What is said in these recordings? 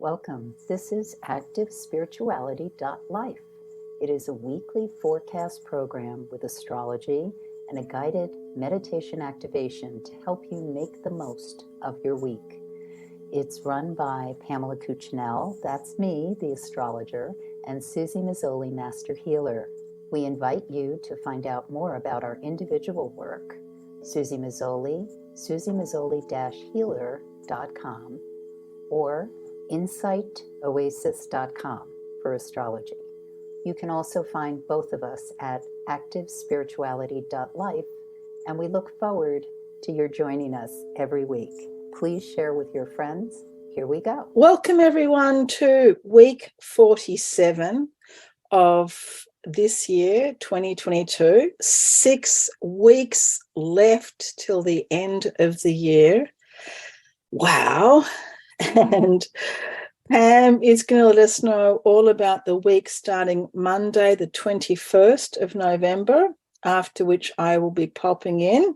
Welcome. This is ActiveSpirituality.life. It is a weekly forecast program with astrology and a guided meditation activation to help you make the most of your week. It's run by Pamela Cucinell, that's me, the astrologer, and Suzy Meszoly, Master Healer. We invite you to find out more about our individual work. Suzy Meszoly, SuzyMeszoly-healer.com, or insightoasis.com for astrology. You can also find both of us at activespirituality.life, and we look forward to your joining us every week. Please share with your friends. Here we go. Welcome everyone to week 47 of this year, 2022. 6 weeks left till the end of the year. Wow. And Pam is going to let us know all about the week starting Monday, the 21st of November, after which I will be popping in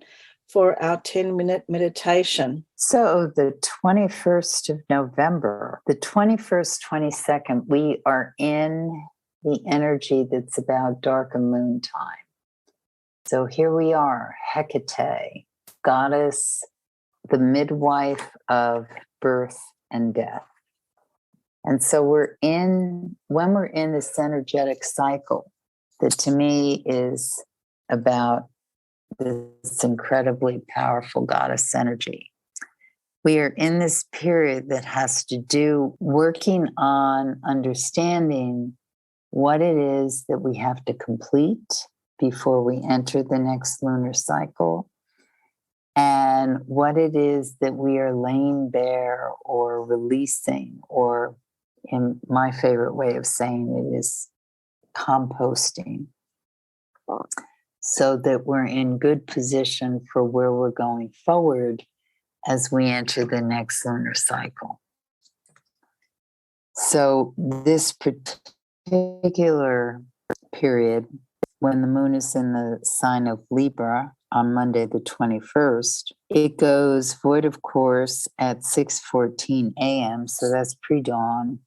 for our 10-minute meditation. So the 21st of November, the 21st, 22nd, we are in the energy that's about dark moon time. So here we are, Hecate, goddess, the midwife of birth and death. And so when we're in this energetic cycle that to me is about this incredibly powerful goddess energy, we are in this period that has to do working on understanding what it is that we have to complete before we enter the next lunar cycle, and what it is that we are laying bare or releasing, or in my favorite way of saying it is composting, so that we're in good position for where we're going forward as we enter the next lunar cycle. So this particular period, when the moon is in the sign of Libra on Monday the 21st, it goes void of course at 6:14 a.m., so that's pre-dawn.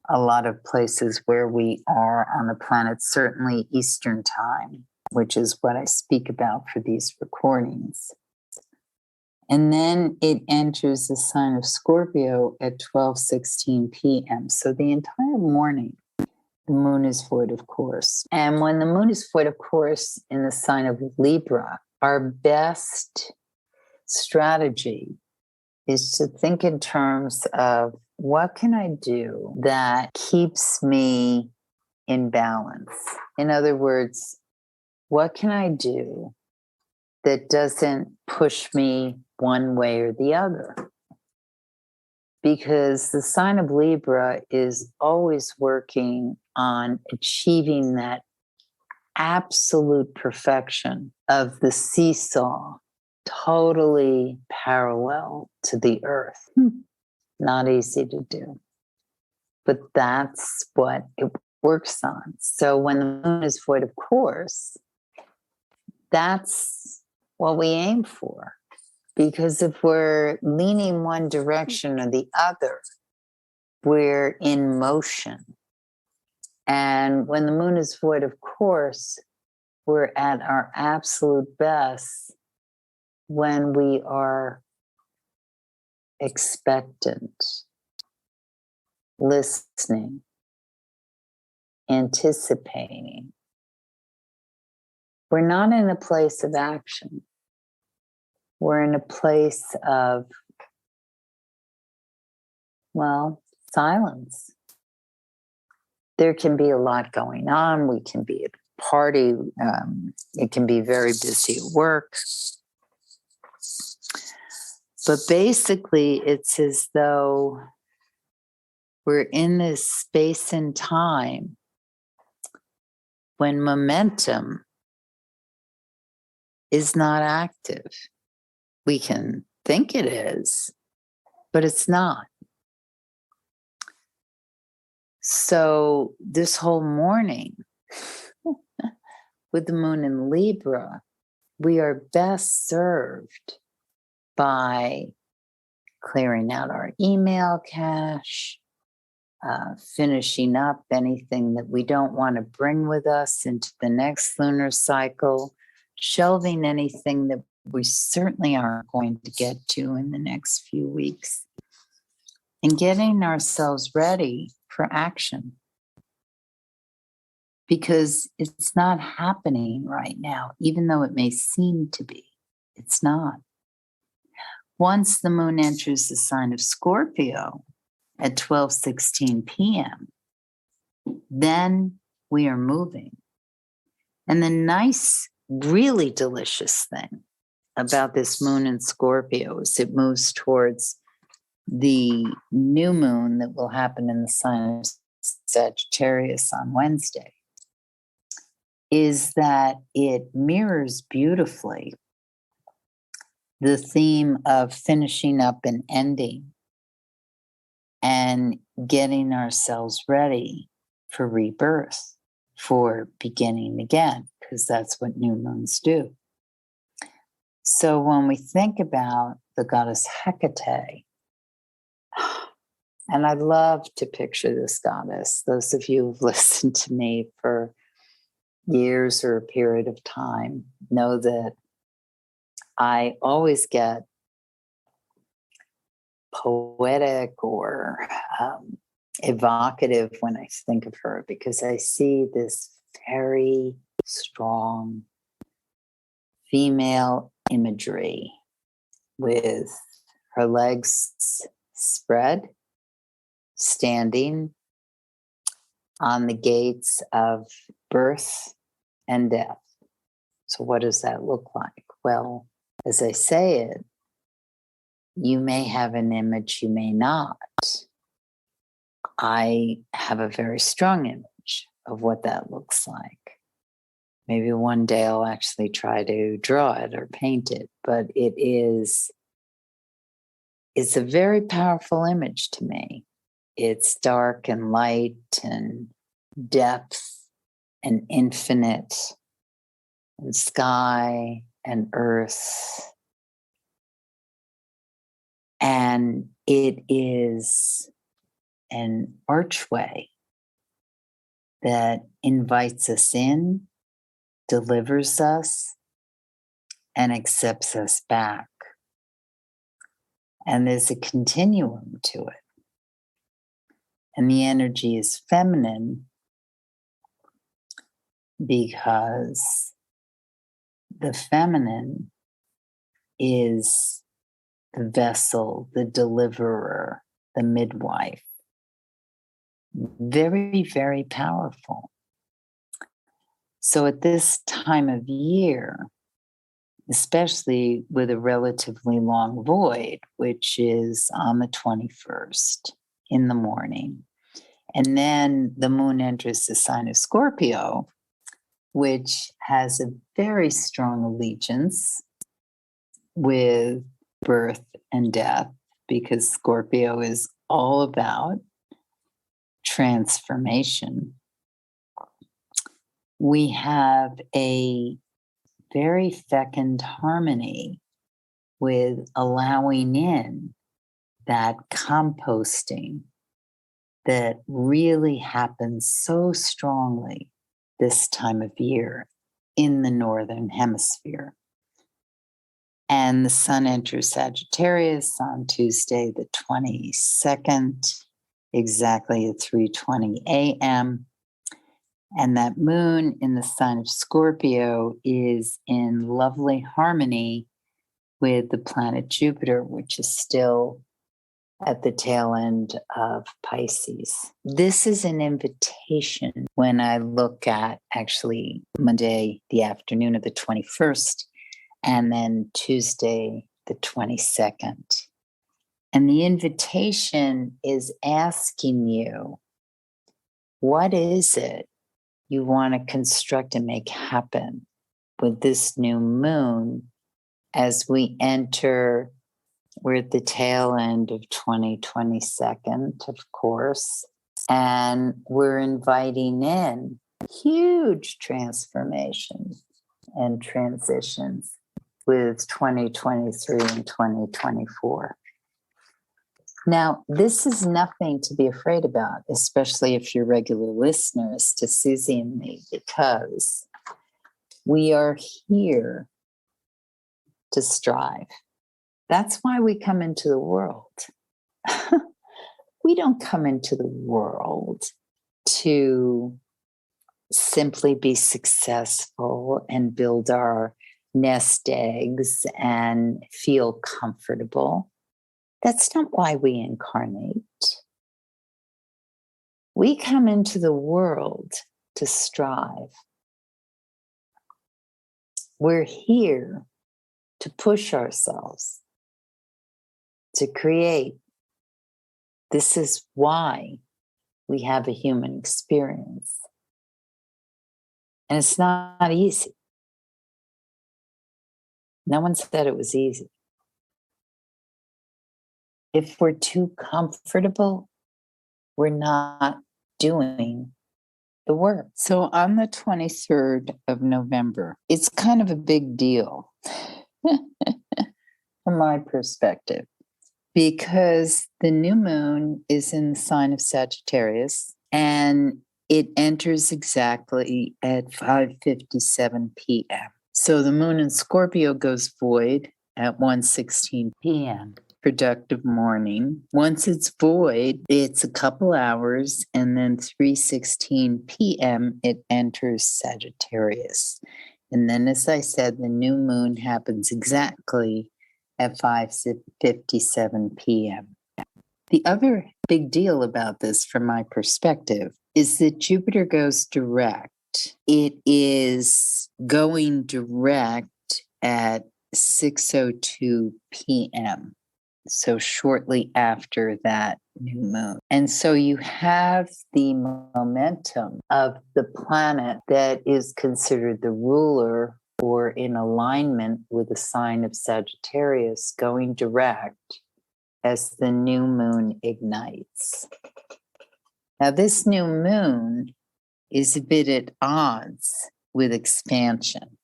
A lot of places where we are on the planet, certainly Eastern time, which is what I speak about for these recordings. And then it enters the sign of Scorpio at 12:16 p.m. So the entire morning, the moon is void of course. And when the moon is void of course in the sign of Libra, our best strategy is to think in terms of what can I do that keeps me in balance? In other words, what can I do that doesn't push me one way or the other? Because the sign of Libra is always working on achieving that absolute perfection of the seesaw, totally parallel to the earth. Not easy to do, but that's what it works on. So when the moon is void of course, that's what we aim for. Because if we're leaning one direction or the other, we're in motion. And when the moon is void of course, we're at our absolute best when we are expectant, listening, anticipating. We're not in a place of action. We're in a place of, silence. There can be a lot going on. We can be at a party. It can be very busy at work. But basically, it's as though we're in this space and time when momentum is not active. We can think it is, but it's not. So this whole morning, with the moon in Libra, we are best served by clearing out our email cache, finishing up anything that we don't want to bring with us into the next lunar cycle, shelving anything that we certainly aren't going to get to in the next few weeks, and getting ourselves ready for action. Because it's not happening right now, even though it may seem to be. It's not. Once the moon enters the sign of Scorpio at 12:16 p.m., then we are moving. And the nice, really delicious thing about this moon in Scorpio is it moves towards the new moon that will happen in the sign of Sagittarius on Wednesday, is that it mirrors beautifully the theme of finishing up and ending and getting ourselves ready for rebirth, for beginning again, because that's what new moons do. So when we think about the goddess Hecate, and I love to picture this goddess, those of you who've listened to me for years or a period of time know that I always get poetic or evocative when I think of her, because I see this very strong female imagery with her legs spread, standing on the gates of birth and death. So what does that look like? Well, as I say it, you may have an image, you may not. I have a very strong image of what that looks like. Maybe one day I'll actually try to draw it or paint it, but it's a very powerful image to me. It's dark and light and depth and infinite and sky and earth. And it is an archway that invites us in, delivers us, and accepts us back. And there's a continuum to it. And the energy is feminine because the feminine is the vessel, the deliverer, the midwife. Very, very powerful. So at this time of year, especially with a relatively long void, which is on the 21st in the morning, and then the moon enters the sign of Scorpio, which has a very strong allegiance with birth and death, because Scorpio is all about transformation. We have a very fecund harmony with allowing in that composting that really happens so strongly this time of year in the Northern Hemisphere. And the sun enters Sagittarius on Tuesday, the 22nd, exactly at 3:20 a.m. And that moon in the sign of Scorpio is in lovely harmony with the planet Jupiter, which is still at the tail end of Pisces. This is an invitation when I look at actually Monday, the afternoon of the 21st, and then Tuesday, the 22nd. And the invitation is asking you, what is it you want to construct and make happen with this new moon as we enter? We're at the tail end of 2022, of course, and we're inviting in huge transformations and transitions with 2023 and 2024. Now, this is nothing to be afraid about, especially if you're regular listeners to Suzy and me, because we are here to strive. That's why we come into the world. We don't come into the world to simply be successful and build our nest eggs and feel comfortable. That's not why we incarnate. We come into the world to strive. We're here to push ourselves, to create. This is why we have a human experience. And it's not easy. No one said it was easy. If we're too comfortable, we're not doing the work. So on the 23rd of November, it's kind of a big deal from my perspective, because the new moon is in the sign of Sagittarius, and it enters exactly at 5:57 p.m. So the moon in Scorpio goes void at 1:16 p.m. Productive morning. Once it's void, it's a couple hours, and then 3:16 p.m. it enters Sagittarius. And then, as I said, the new moon happens exactly at 5:57 p.m. The other big deal about this, from my perspective, is that Jupiter goes direct. It is going direct at 6:02 p.m. So shortly after that new moon. And so you have the momentum of the planet that is considered the ruler or in alignment with the sign of Sagittarius going direct as the new moon ignites. Now, this new moon is a bit at odds with expansion.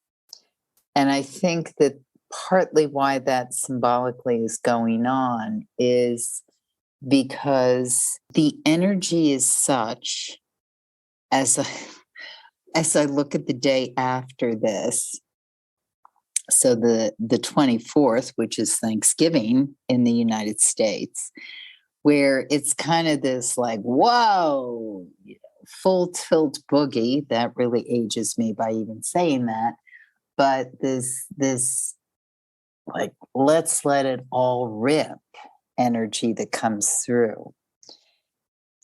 And I think that partly why that symbolically is going on is because the energy is such, as I look at the day after this, so the 24th, which is Thanksgiving in the United States, where it's kind of this like, whoa, full tilt boogie. That really ages me by even saying that. But this like, let's let it all rip energy that comes through.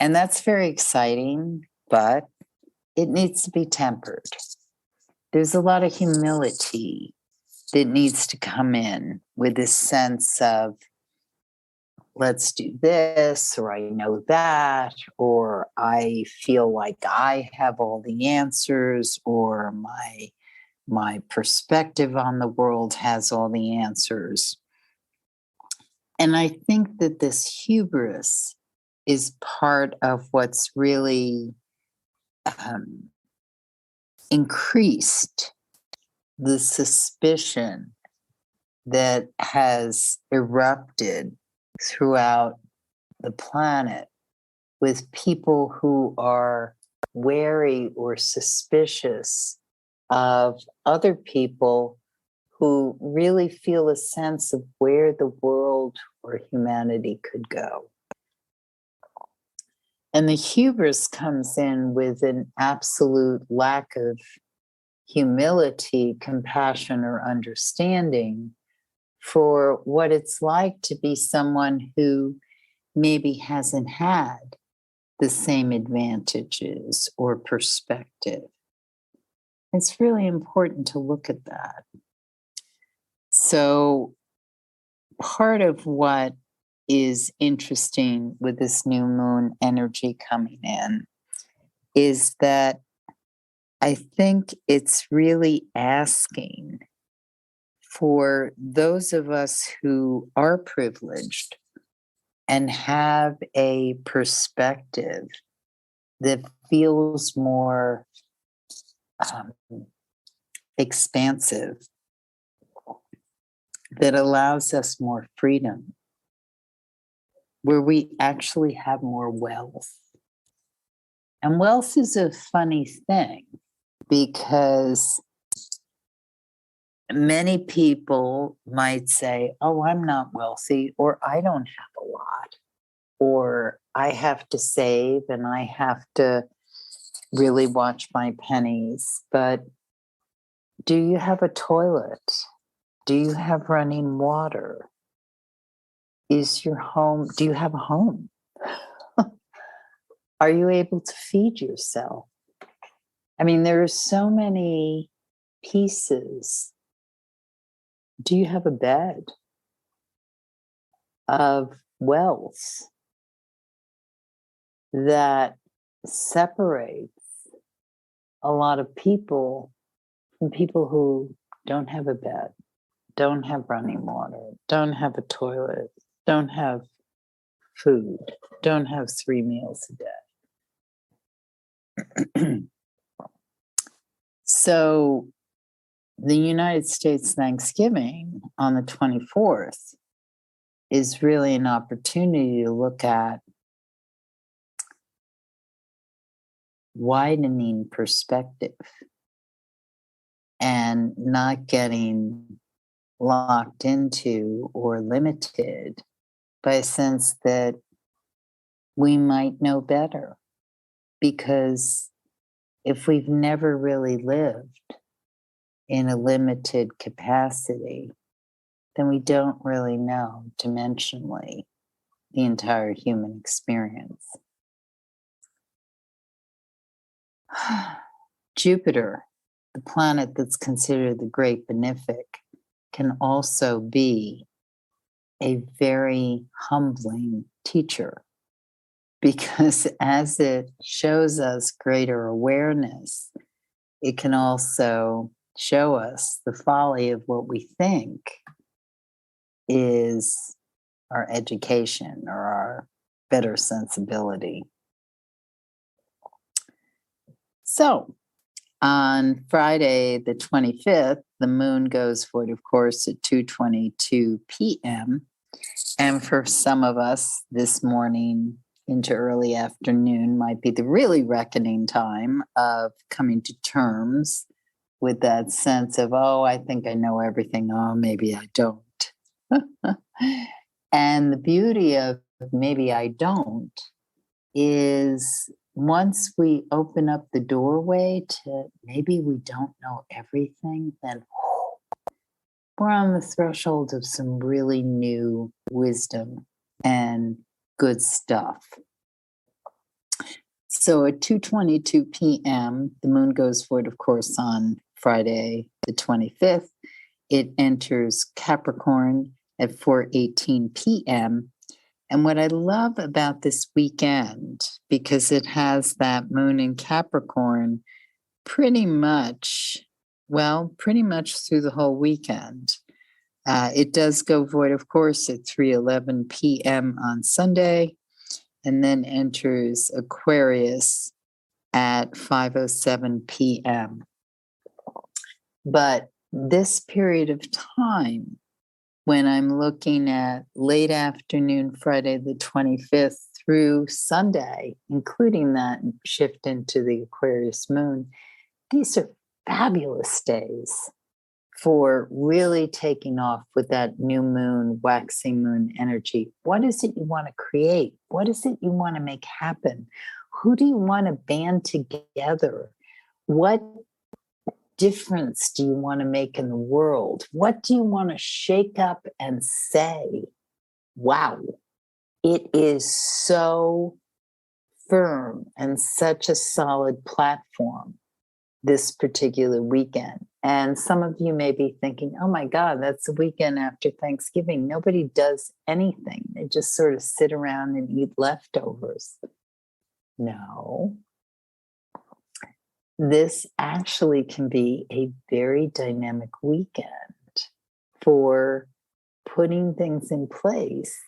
And that's very exciting, but it needs to be tempered. There's a lot of humility that needs to come in with this sense of, let's do this, or I know that, or I feel like I have all the answers, or my perspective on the world has all the answers. And I think that this hubris is part of what's really increased the suspicion that has erupted throughout the planet with people who are wary or suspicious of other people who really feel a sense of where the world or humanity could go. And the hubris comes in with an absolute lack of humility, compassion, or understanding for what it's like to be someone who maybe hasn't had the same advantages or perspective. It's really important to look at that. So part of what is interesting with this new moon energy coming in is that I think it's really asking for those of us who are privileged and have a perspective that feels more expansive, that allows us more freedom, where we actually have more wealth. And wealth is a funny thing because many people might say, oh, I'm not wealthy, or I don't have a lot, or I have to save and I have to really watch my pennies. But do you have a toilet? Do you have running water? Is your home, do you have a home? Are you able to feed yourself? I mean, there are so many pieces. Do you have a bed of wealth that separates a lot of people from people who don't have a bed, don't have running water, don't have a toilet, don't have food, don't have 3 meals a day? So the United States Thanksgiving on the 24th is really an opportunity to look at widening perspective and not getting locked into or limited by a sense that we might know better. Because if we've never really lived in a limited capacity, then we don't really know dimensionally the entire human experience. Jupiter, the planet that's considered the great benefic, can also be a very humbling teacher, because as it shows us greater awareness, it can also show us the folly of what we think is our education or our better sensibility. So on Friday, the 25th, the moon goes forward, of course, at 2:22 p.m. And for some of us, this morning into early afternoon might be the really reckoning time of coming to terms with that sense of, oh, I think I know everything. Oh, maybe I don't. And the beauty of maybe I don't is once we open up the doorway to maybe we don't know everything, then we're on the threshold of some really new wisdom and good stuff. So at 2:22 p.m., the moon goes forward, of course, on Friday, the 25th. It enters Capricorn at 4:18 p.m. And what I love about this weekend, because it has that moon in Capricorn pretty much through the whole weekend. It does go void, of course, at 3:11 p.m. on Sunday, and then enters Aquarius at 5:07 p.m. But this period of time, when I'm looking at late afternoon, Friday the 25th through Sunday, including that shift into the Aquarius moon, these are fabulous days for really taking off with that new moon, waxing moon energy. What is it you want to create? What is it you want to make happen? Who do you want to band together? What difference do you want to make in the world? What do you want to shake up and say, wow, it is so firm and such a solid platform this particular weekend? And some of you may be thinking, oh my God, that's the weekend after Thanksgiving. Nobody does anything. They just sort of sit around and eat leftovers. No. This actually can be a very dynamic weekend for putting things in place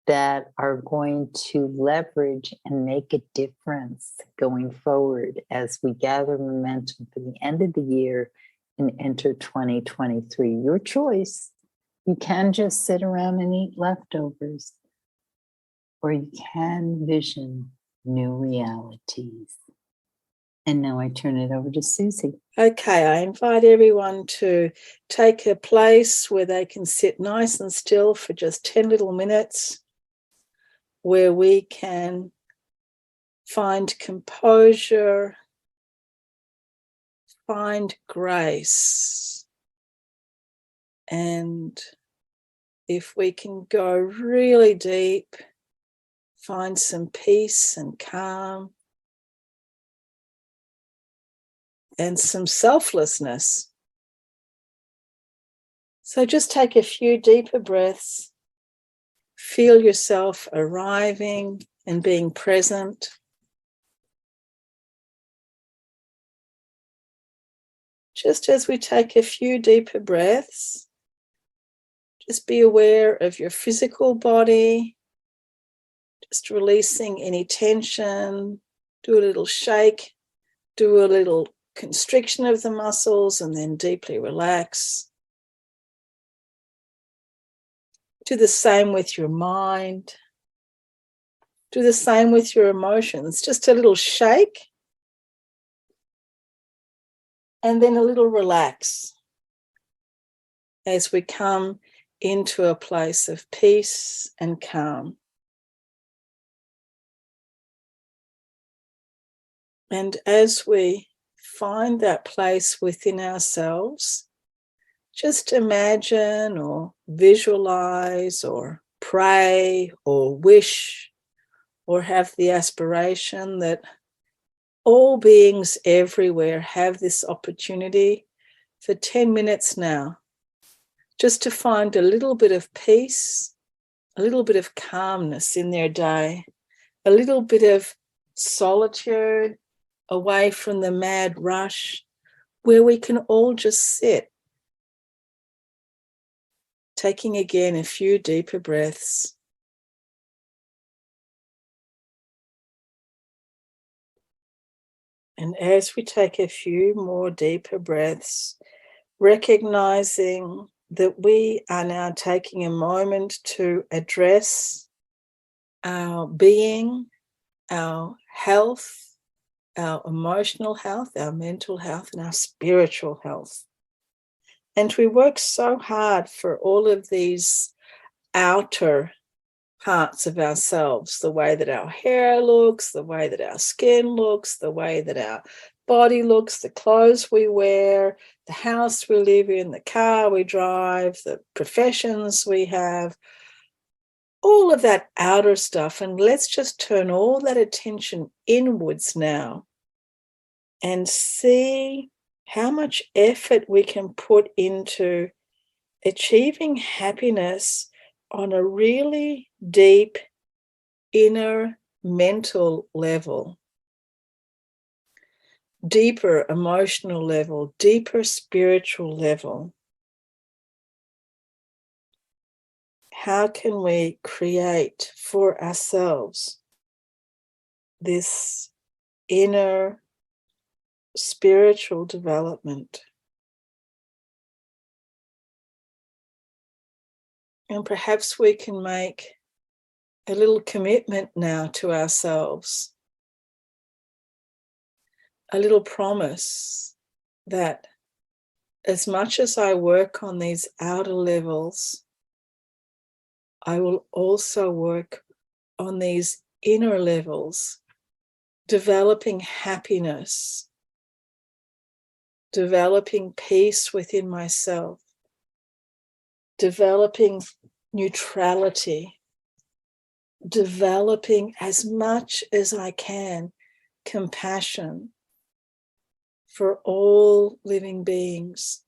that are going to leverage and make a difference going forward as we gather momentum for the end of the year and enter 2023. Your choice. You can just sit around and eat leftovers, or you can vision new realities. And now I turn it over to Suzy. Okay, I invite everyone to take a place where they can sit nice and still for just 10 little minutes, where we can find composure, find grace, and if we can go really deep, find some peace and calm and some selflessness. So just take a few deeper breaths. Feel yourself arriving and being present. Just as we take a few deeper breaths, just be aware of your physical body, just releasing any tension. Do a little shake, do a little constriction of the muscles, and then deeply relax. Do the same with your mind. Do the same with your emotions. Just a little shake and then a little relax as we come into a place of peace and calm. And as we find that place within ourselves, just imagine or visualize or pray or wish or have the aspiration that all beings everywhere have this opportunity for 10 minutes now, just to find a little bit of peace, a little bit of calmness in their day, a little bit of solitude away from the mad rush, where we can all just sit, taking again a few deeper breaths. And as we take a few more deeper breaths, recognizing that we are now taking a moment to address our being, our health, our emotional health, our mental health, and our spiritual health. And we work so hard for all of these outer parts of ourselves, the way that our hair looks, the way that our skin looks, the way that our body looks, the clothes we wear, the house we live in, the car we drive, the professions we have, all of that outer stuff. And let's just turn all that attention inwards now and see how much effort we can put into achieving happiness on a really deep inner mental level, deeper emotional level, deeper spiritual level. How can we create for ourselves this inner spiritual development? And perhaps we can make a little commitment now to ourselves, a little promise that as much as I work on these outer levels, I will also work on these inner levels, developing happiness, developing peace within myself, developing neutrality, developing as much as I can compassion for all living beings.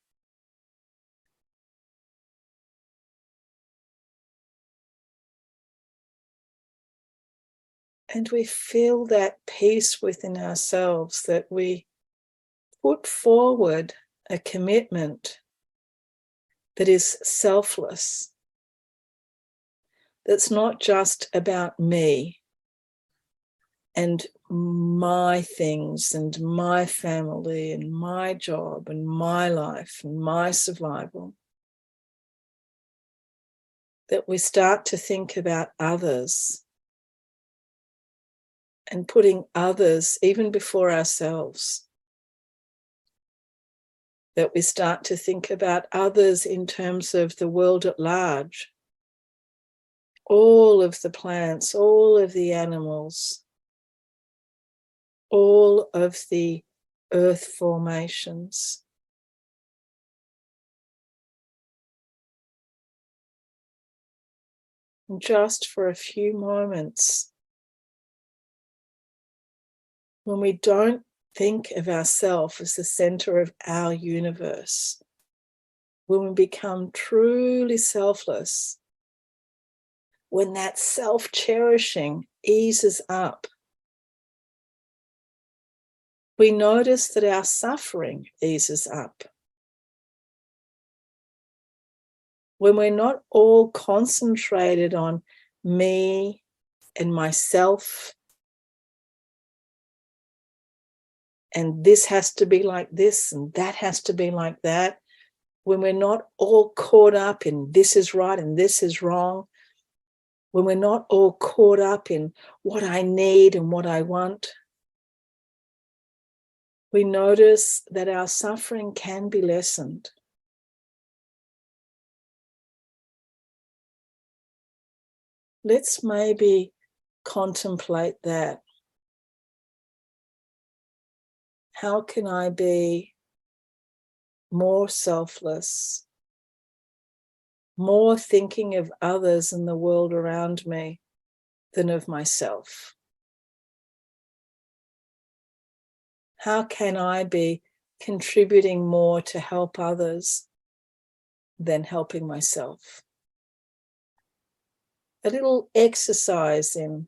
And we feel that peace within ourselves, that we put forward a commitment that is selfless, that's not just about me and my things and my family and my job and my life and my survival, that we start to think about others and putting others even before ourselves, that we start to think about others in terms of the world at large, all of the plants, all of the animals, all of the earth formations. And just for a few moments, when we don't think of ourselves as the center of our universe, when we become truly selfless, when that self-cherishing eases up, we notice that our suffering eases up. When we're not all concentrated on me and myself, and this has to be like this and that has to be like that, when we're not all caught up in this is right and this is wrong, when we're not all caught up in what I need and what I want, we notice that our suffering can be lessened. Let's maybe contemplate that. How can I be more selfless, more thinking of others and the world around me than of myself? How can I be contributing more to help others than helping myself? A little exercise in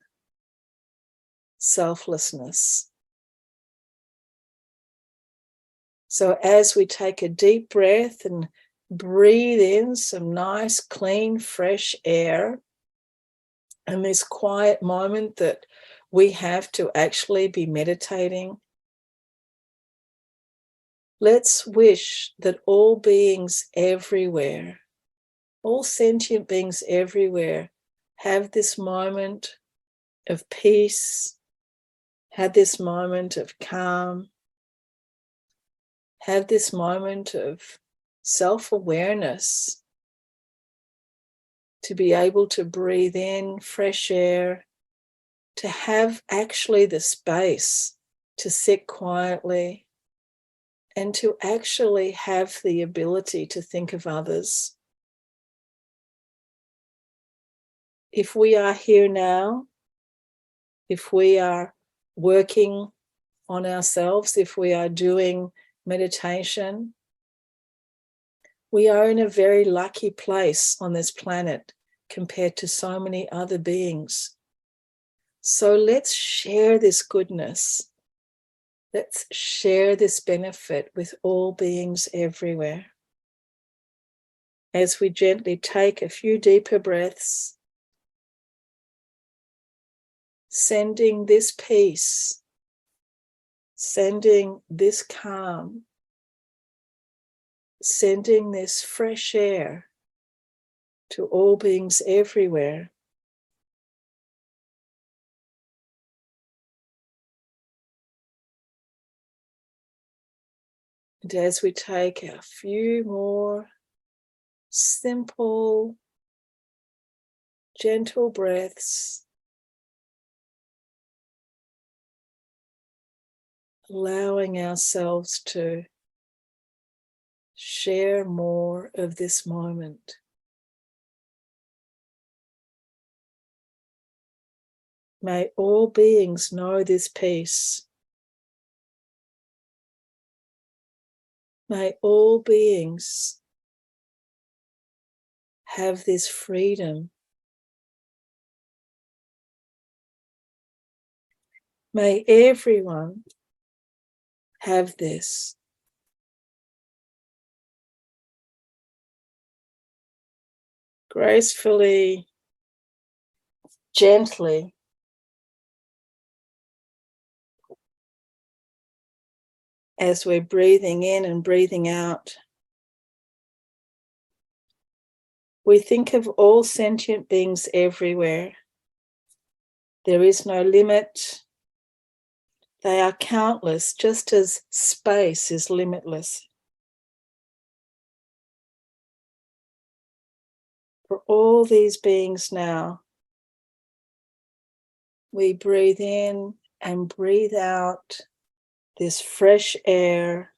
selflessness. So as we take a deep breath and breathe in some nice, clean, fresh air, and this quiet moment that we have to actually be meditating, let's wish that all beings everywhere, all sentient beings everywhere, have this moment of peace, have this moment of calm, have this moment of self-awareness, to be able to breathe in fresh air, to have actually the space to sit quietly, and to actually have the ability to think of others. If we are here now, if we are working on ourselves, if we are doing meditation, we are in a very lucky place on this planet compared to so many other beings. So let's share this goodness. Let's share this benefit with all beings everywhere. As we gently take a few deeper breaths, sending this peace, sending this calm, sending this fresh air to all beings everywhere. And as we take a few more simple, gentle breaths, allowing ourselves to share more of this moment. May all beings know this peace. May all beings have this freedom. May everyone have this. Gracefully, gently, as we're breathing in and breathing out, we think of all sentient beings everywhere. There is no limit, They are countless, just as space is limitless. For all these beings now, we breathe in and breathe out this fresh air,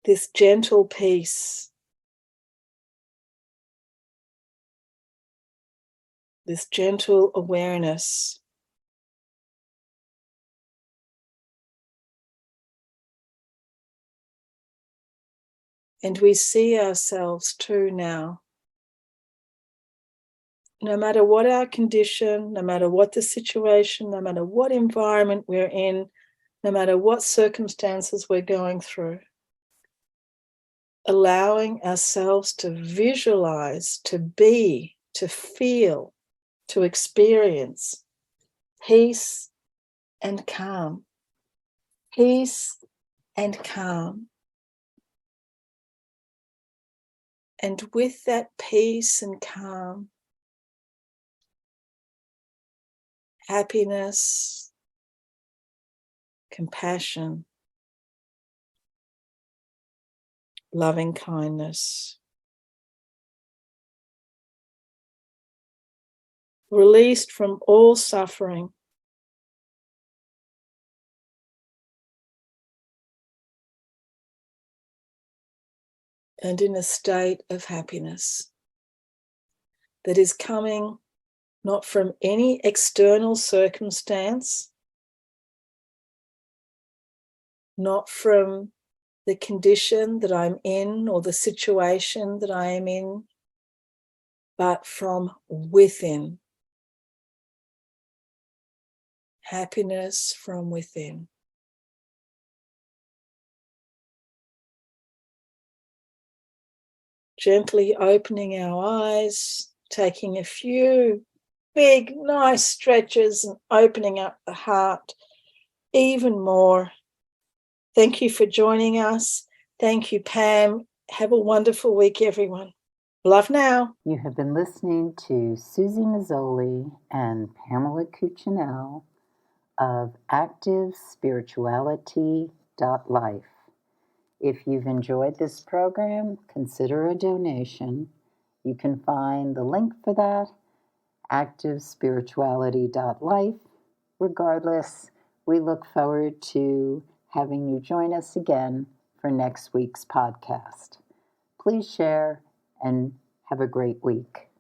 this gentle peace, this gentle awareness. And we see ourselves too now. No matter what our condition, no matter what the situation, no matter what environment we're in, no matter what circumstances we're going through, allowing ourselves to visualize, to be, to feel, to experience peace and calm. Peace and calm. And with that peace and calm, happiness, compassion, loving kindness, released from all suffering, and in a state of happiness that is coming not from any external circumstance, not from the condition that I'm in or the situation that I am in, but from within. Happiness from within. Gently opening our eyes, taking a few big, nice stretches and opening up the heart even more. Thank you for joining us. Thank you, Pam. Have a wonderful week, everyone. Love now. You have been listening to Suzy Meszoly and Pamela Cucinell of ActiveSpirituality.life. If you've enjoyed this program, consider a donation. You can find the link for that, ActiveSpirituality.life. Regardless, we look forward to having you join us again for next week's podcast. Please share and have a great week.